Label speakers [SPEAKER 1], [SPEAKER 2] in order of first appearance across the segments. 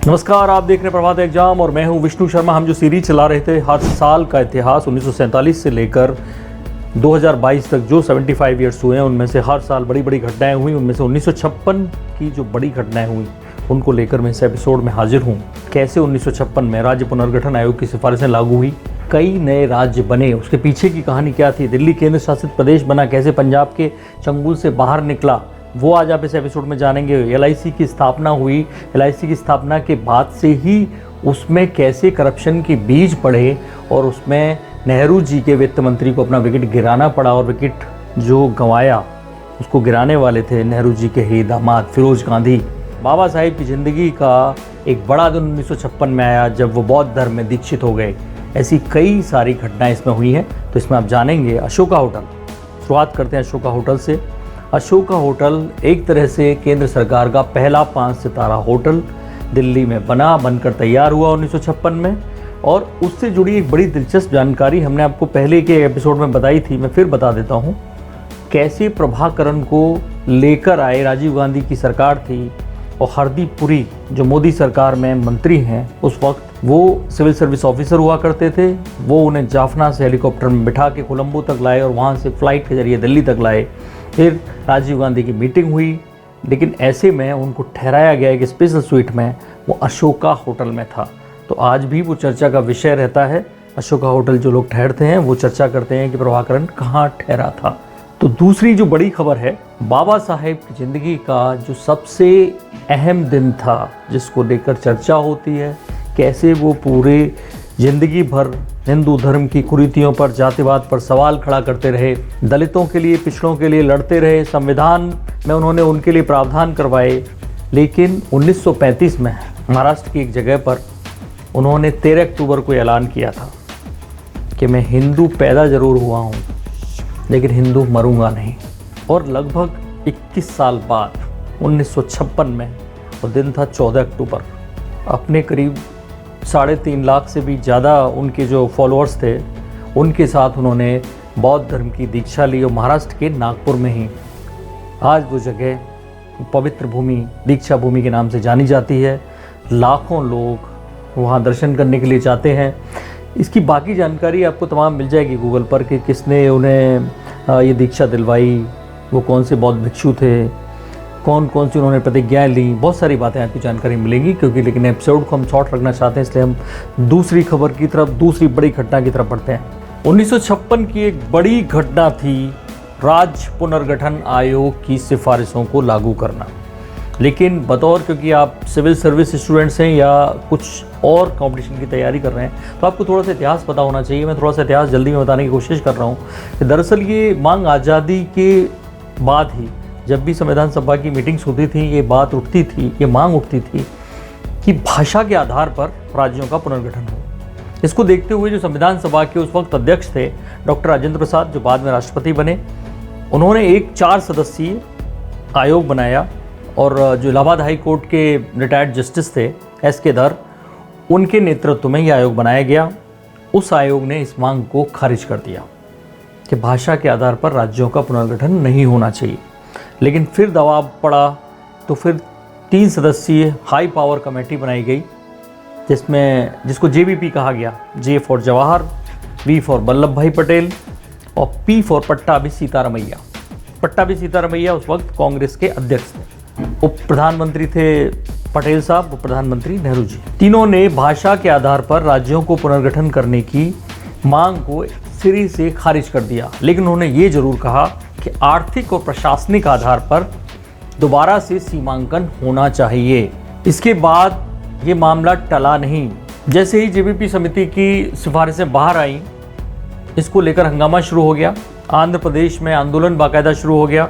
[SPEAKER 1] नमस्कार, आप देख रहे हैं प्रभात एग्जाम और मैं हूं विष्णु शर्मा। हम जो सीरीज चला रहे थे हर साल का इतिहास 1947 से लेकर 2022 तक जो 75 ईयर्स हुए हैं उनमें से हर साल बड़ी बड़ी घटनाएं हुई। उनमें से 1956 की जो बड़ी घटनाएं हुई उनको लेकर मैं इस एपिसोड में हाजिर हूं। कैसे 1956 में राज्य पुनर्गठन आयोग की सिफारिशें लागू हुई, कई नए राज्य बने, उसके पीछे की कहानी क्या थी, दिल्ली केंद्र शासित प्रदेश बना, कैसे पंजाब के चंगुल से बाहर निकला, वो आज आप इस एपिसोड में जानेंगे। एलआईसी की स्थापना हुई, एलआईसी की स्थापना के बाद से ही उसमें कैसे करप्शन के बीज पड़े और उसमें नेहरू जी के वित्त मंत्री को अपना विकेट गिराना पड़ा और विकेट जो गंवाया उसको गिराने वाले थे नेहरू जी के ही दामाद फिरोज गांधी। बाबा साहेब की ज़िंदगी का एक बड़ा दिन 1956 में आया जब वो बौद्ध धर्म में दीक्षित हो गए। ऐसी कई सारी घटनाएं इसमें हुई हैं, तो इसमें आप जानेंगे। अशोका होटल, शुरुआत करते हैं अशोका होटल से। अशोका होटल एक तरह से केंद्र सरकार का पहला 5 सितारा होटल दिल्ली में बनकर तैयार हुआ 1956 में। और उससे जुड़ी एक बड़ी दिलचस्प जानकारी हमने आपको पहले के एपिसोड में बताई थी, मैं फिर बता देता हूँ। कैसे प्रभाकरण को लेकर आए, राजीव गांधी की सरकार थी और हरदीप पुरी जो मोदी सरकार में मंत्री हैं उस वक्त, वो सिविल सर्विस ऑफिसर हुआ करते थे। वो उन्हें जाफना से हेलीकॉप्टर में बिठा के कोलंबो तक लाए और वहाँ से फ्लाइट के जरिए दिल्ली तक लाए। फिर राजीव गांधी की मीटिंग हुई, लेकिन ऐसे में उनको ठहराया गया कि स्पेशल स्वीट में वो अशोका होटल में था। तो आज भी वो चर्चा का विषय रहता है। अशोका होटल जो लोग ठहरते हैं वो चर्चा करते हैं कि प्रभाकरण कहाँ ठहरा था। तो दूसरी जो बड़ी खबर है, बाबा साहेब की ज़िंदगी का जो सबसे अहम दिन था जिसको लेकर चर्चा होती है, कैसे वो पूरे ज़िंदगी भर हिंदू धर्म की कुरीतियों पर, जातिवाद पर सवाल खड़ा करते रहे, दलितों के लिए, पिछड़ों के लिए लड़ते रहे, संविधान में उन्होंने उनके लिए प्रावधान करवाए। लेकिन 1935 में महाराष्ट्र की एक जगह पर उन्होंने 13 अक्टूबर को ऐलान किया था कि मैं हिंदू पैदा ज़रूर हुआ हूँ लेकिन हिंदू मरूंगा नहीं। और लगभग 21 साल बाद 1956 में वो दिन था 14 अक्टूबर। अपने करीब 3.5 लाख से भी ज़्यादा उनके जो फॉलोअर्स थे उनके साथ उन्होंने बौद्ध धर्म की दीक्षा ली और महाराष्ट्र के नागपुर में ही आज वो जगह पवित्र भूमि, दीक्षा भूमि के नाम से जानी जाती है। लाखों लोग वहाँ दर्शन करने के लिए जाते हैं। इसकी बाकी जानकारी आपको तमाम मिल जाएगी गूगल पर कि किसने उन्हें ये दीक्षा दिलवाई, वो कौन से बौद्ध भिक्षु थे, कौन कौन सी उन्होंने प्रतिज्ञाएं ली, बहुत सारी बातें आपको जानकारी मिलेंगी। क्योंकि लेकिन एपिसोड को हम शॉर्ट रखना चाहते हैं, इसलिए हम दूसरी खबर की तरफ, दूसरी बड़ी घटना की तरफ बढ़ते हैं। 1956 की एक बड़ी घटना थी राज्य पुनर्गठन आयोग की सिफारिशों को लागू करना। लेकिन बतौर, क्योंकि आप सिविल सर्विस स्टूडेंट्स हैं या कुछ और कंपटीशन की तैयारी कर रहे हैं, तो आपको थोड़ा सा इतिहास पता होना चाहिए। मैं थोड़ा सा इतिहास जल्दी में बताने की कोशिश कर रहा हूँ कि दरअसल ये मांग आज़ादी के बाद ही, जब भी संविधान सभा की मीटिंग्स होती थी, ये बात उठती थी, ये मांग उठती थी कि भाषा के आधार पर राज्यों का पुनर्गठन हो। इसको देखते हुए जो संविधान सभा के उस वक्त अध्यक्ष थे डॉक्टर राजेंद्र प्रसाद, जो बाद में राष्ट्रपति बने, उन्होंने एक 4 सदस्यीय आयोग बनाया। और जो इलाहाबाद हाई कोर्ट के रिटायर्ड जस्टिस थे एस.के. धर, उनके नेतृत्व में यह आयोग बनाया गया। उस आयोग ने इस मांग को खारिज कर दिया कि भाषा के आधार पर राज्यों का पुनर्गठन नहीं होना चाहिए। लेकिन फिर दबाव पड़ा तो फिर 3 सदस्यीय हाई पावर कमेटी बनाई गई, जिसको जेबीपी कहा गया। J for Jawahar, V for Vallabhbhai Patel और पी फॉर पट्टाभी सीतारमैया। पट्टाभी सीतारमैया उस वक्त कांग्रेस के अध्यक्ष थे। उप प्रधानमंत्री थे पटेल साहब, उप प्रधानमंत्री नेहरू जी। तीनों ने भाषा के आधार पर राज्यों को पुनर्गठन करने की मांग को सिरे से खारिज कर दिया। लेकिन उन्होंने ये जरूर कहा कि आर्थिक और प्रशासनिक आधार पर दोबारा से सीमांकन होना चाहिए। इसके बाद ये मामला टला नहीं। जैसे ही जेबीपी समिति की सिफारिशें बाहर आईं, इसको लेकर हंगामा शुरू हो गया। आंध्र प्रदेश में आंदोलन बाकायदा शुरू हो गया।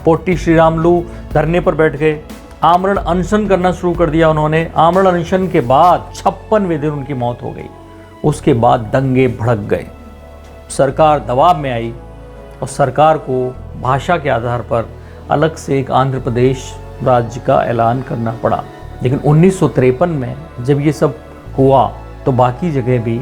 [SPEAKER 1] पोट्टी श्रीरामुलु धरने पर बैठ गए, आमरण अनशन करना शुरू कर दिया उन्होंने। आमरण अनशन के बाद 56वें दिन उनकी मौत हो गई। उसके बाद दंगे भड़क गए, सरकार दबाव में आई और सरकार को भाषा के आधार पर अलग से एक आंध्र प्रदेश राज्य का ऐलान करना पड़ा। लेकिन 1953 में जब ये सब हुआ तो बाकी जगह भी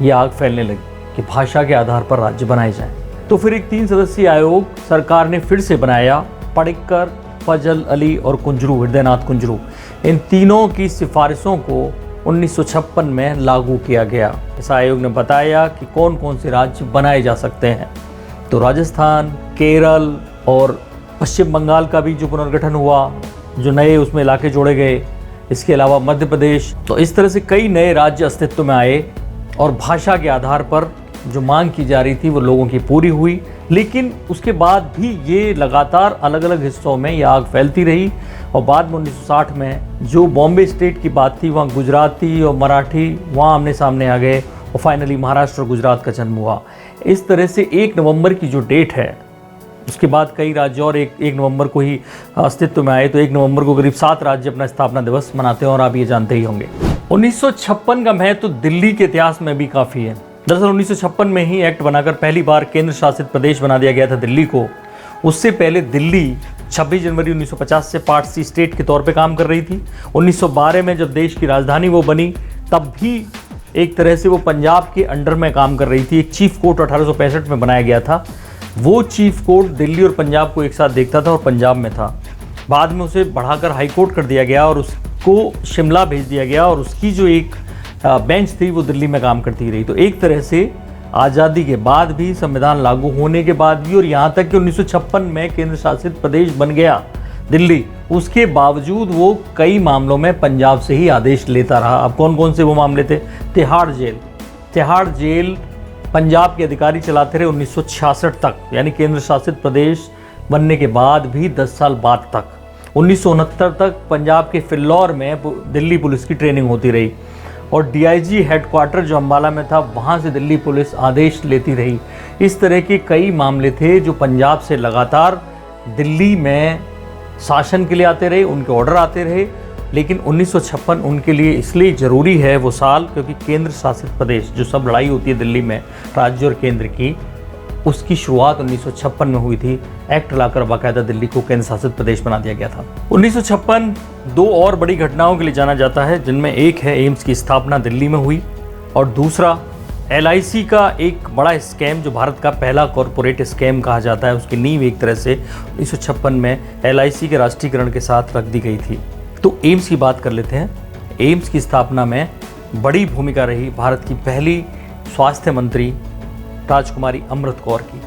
[SPEAKER 1] ये आग फैलने लगी कि भाषा के आधार पर राज्य बनाए जाएं। तो फिर एक 3 सदस्यीय आयोग सरकार ने फिर से बनाया। पडिक्कर, फजल अली और कुंजरू, हृदयनाथ कुंजरू, इन तीनों की सिफारिशों को 1956 में लागू किया गया। इस आयोग ने बताया कि कौन कौन से राज्य बनाए जा सकते हैं। तो राजस्थान, केरल और पश्चिम बंगाल का भी जो पुनर्गठन हुआ, जो नए उसमें इलाके जोड़े गए, इसके अलावा मध्य प्रदेश। तो इस तरह से कई नए राज्य अस्तित्व में आए और भाषा के आधार पर जो मांग की जा रही थी वो लोगों की पूरी हुई। लेकिन उसके बाद भी ये लगातार अलग अलग हिस्सों में ये आग फैलती रही और बाद में 1960 में जो बॉम्बे स्टेट की बात थी, वहाँ गुजराती और मराठी वहाँ आमने सामने आ गए और फाइनली महाराष्ट्र और गुजरात का जन्म हुआ। इस तरह से 1 नवंबर की जो डेट है, उसके बाद कई राज्य और 1 नवंबर को ही अस्तित्व में आए। तो 1 नवंबर को करीब 7 राज्य अपना स्थापना दिवस मनाते हैं और आप ये जानते ही होंगे। 1956 का महत्व दिल्ली के इतिहास में भी काफ़ी है। दरअसल 1956 में ही एक्ट बनाकर पहली बार केंद्र शासित प्रदेश बना दिया गया था दिल्ली को। उससे पहले दिल्ली 26 जनवरी 1950 से पार्ट सी स्टेट के तौर पे काम कर रही थी। 1912 में जब देश की राजधानी वो बनी, तब भी एक तरह से वो पंजाब के अंडर में काम कर रही थी। एक चीफ कोर्ट 1865 में बनाया गया था। वो चीफ कोर्ट दिल्ली और पंजाब को एक साथ देखता था और पंजाब में था। बाद में उसे बढ़ाकर हाई कोर्ट कर दिया गया और उसको शिमला भेज दिया गया और उसकी जो एक बेंच थी वो दिल्ली में काम करती रही। तो एक तरह से आज़ादी के बाद भी, संविधान लागू होने के बाद भी और यहाँ तक कि 1956 में केंद्र शासित प्रदेश बन गया दिल्ली, उसके बावजूद वो कई मामलों में पंजाब से ही आदेश लेता रहा। अब कौन कौन से वो मामले थे? तिहाड़ जेल पंजाब के अधिकारी चलाते रहे 1966 तक, यानी केंद्र शासित प्रदेश बनने के बाद भी 10 साल बाद तक। 1969 तक पंजाब के फिल्लौर में दिल्ली पुलिस की ट्रेनिंग होती रही और डीआईजी हेडक्वार्टर जो अम्बाला में था, वहाँ से दिल्ली पुलिस आदेश लेती रही। इस तरह के कई मामले थे जो पंजाब से लगातार दिल्ली में शासन के लिए आते रहे, उनके ऑर्डर आते रहे। लेकिन 1956 उनके लिए इसलिए ज़रूरी है वो साल, क्योंकि केंद्र शासित प्रदेश, जो सब लड़ाई होती है दिल्ली में राज्य और केंद्र की, उसकी शुरुआत 1956 में हुई थी। एक्ट लाकर बाकायदा दिल्ली को केंद्र शासित प्रदेश बना दिया गया था। 1956 2 और बड़ी घटनाओं के लिए जाना जाता है, जिनमें एक है एम्स की स्थापना दिल्ली में हुई और दूसरा LIC का एक बड़ा स्कैम, जो भारत का पहला कॉरपोरेट स्कैम कहा जाता है। उसकी नींव एक तरह से 1956 में LIC के राष्ट्रीयकरण के साथ रख दी गई थी। तो एम्स की बात कर लेते हैं। एम्स की स्थापना में बड़ी भूमिका रही भारत की पहली स्वास्थ्य मंत्री राजकुमारी अमृत कौर की।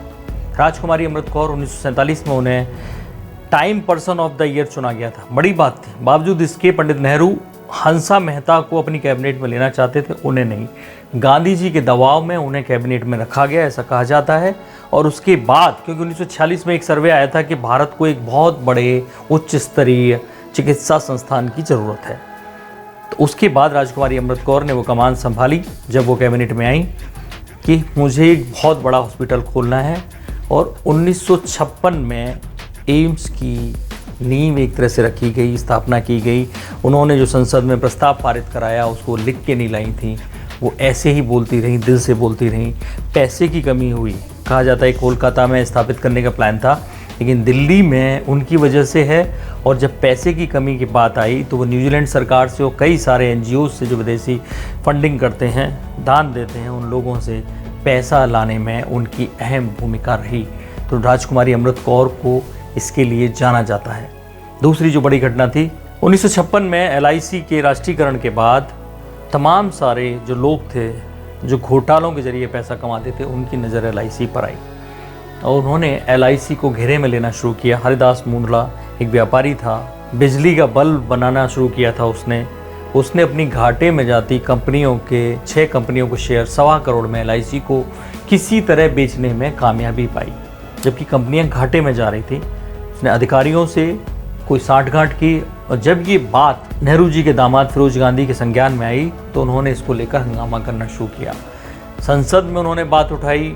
[SPEAKER 1] राजकुमारी अमृत कौर 1947 में उन्हें time person of the year चुना गया था। बड़ी बात थी। बावजूद इसके पंडित नेहरू हंसा मेहता को अपनी कैबिनेट में लेना चाहते थे, उन्हें नहीं। गांधी जी के दबाव में उन्हें कैबिनेट में रखा गया, ऐसा कहा जाता है। और उसके बाद, क्योंकि 1946 में एक सर्वे आया था कि भारत को एक बहुत बड़े उच्च स्तरीय चिकित्सा संस्थान की ज़रूरत है, तो उसके बाद राजकुमारी अमृत कौर ने वो कमान संभाली जब वो कैबिनेट में आई कि मुझे एक बहुत बड़ा हॉस्पिटल खोलना है। और 1956 में एम्स की नींव एक तरह से रखी गई, स्थापना की गई। उन्होंने जो संसद में प्रस्ताव पारित कराया उसको लिख के नहीं लाई थी, वो ऐसे ही बोलती रहीं, दिल से बोलती रहीं। पैसे की कमी हुई, कहा जाता है कोलकाता में स्थापित करने का प्लान था, लेकिन दिल्ली में उनकी वजह से है। और जब पैसे की कमी की बात आई तो वो न्यूजीलैंड सरकार से और कई सारे NGOs से, जो विदेशी फंडिंग करते हैं, दान देते हैं, उन लोगों से पैसा लाने में उनकी अहम भूमिका रही। तो राजकुमारी अमृत कौर को इसके लिए जाना जाता है। दूसरी जो बड़ी घटना थी, 1956 में LIC के राष्ट्रीयकरण के बाद तमाम सारे जो लोग थे जो घोटालों के जरिए पैसा कमाते थे, उनकी नज़र LIC पर आई और उन्होंने LIC को घेरे में लेना शुरू किया। हरिदास मुंडला एक व्यापारी था, बिजली का बल्ब बनाना शुरू किया था उसने अपनी घाटे में जाती कंपनियों के 6 कंपनियों को शेयर 1.25 करोड़ में LIC को किसी तरह बेचने में कामयाबी पाई, जबकि कंपनियां घाटे में जा रही थी। उसने अधिकारियों से कोई साठगांठ की और जब ये बात नेहरू जी के दामाद फिरोज गांधी के संज्ञान में आई तो उन्होंने इसको लेकर हंगामा करना शुरू किया। संसद में उन्होंने बात उठाई,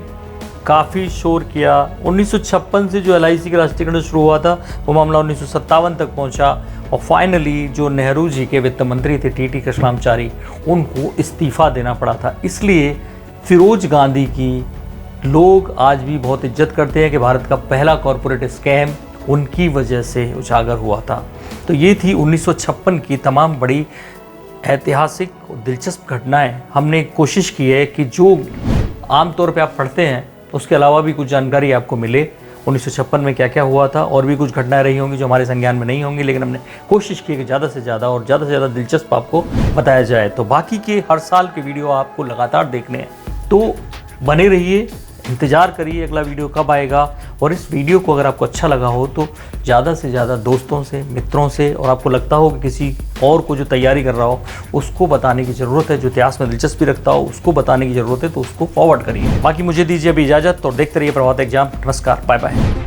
[SPEAKER 1] काफ़ी शोर किया। 1956 से जो LIC का राष्ट्रीयकरण शुरू हुआ था वो मामला 1957 तक पहुंचा और फाइनली जो नेहरू जी के वित्त मंत्री थे TT कृष्णाचारी, उनको इस्तीफ़ा देना पड़ा था। इसलिए फिरोज गांधी की लोग आज भी बहुत इज्जत करते हैं कि भारत का पहला कॉरपोरेट स्कैम उनकी वजह से उजागर हुआ था। तो ये थी 1956 की तमाम बड़ी ऐतिहासिक और दिलचस्प घटनाएं। हमने कोशिश की है कि जो आमतौर पे आप पढ़ते हैं उसके अलावा भी कुछ जानकारी आपको मिले 1956 में क्या क्या हुआ था, और भी कुछ घटनाएं रही होंगी जो हमारे संज्ञान में नहीं होंगी, लेकिन हमने कोशिश की कि ज़्यादा से ज़्यादा और ज़्यादा से ज़्यादा दिलचस्प आपको बताया जाए। तो बाकी के हर साल के वीडियो आपको लगातार देखने हैं, तो बने रहिए, इंतज़ार करिए अगला वीडियो कब आएगा। और इस वीडियो को अगर आपको अच्छा लगा हो तो ज़्यादा से ज़्यादा दोस्तों से, मित्रों से, और आपको लगता हो कि किसी और को जो तैयारी कर रहा हो उसको बताने की ज़रूरत है, जो इतिहास में दिलचस्पी रखता हो उसको बताने की ज़रूरत है, तो उसको फॉरवर्ड करिए। बाकी मुझे दीजिए अभी इजाज़त, और देखते रहिए प्रभात एग्जाम। नमस्कार, बाय बाय।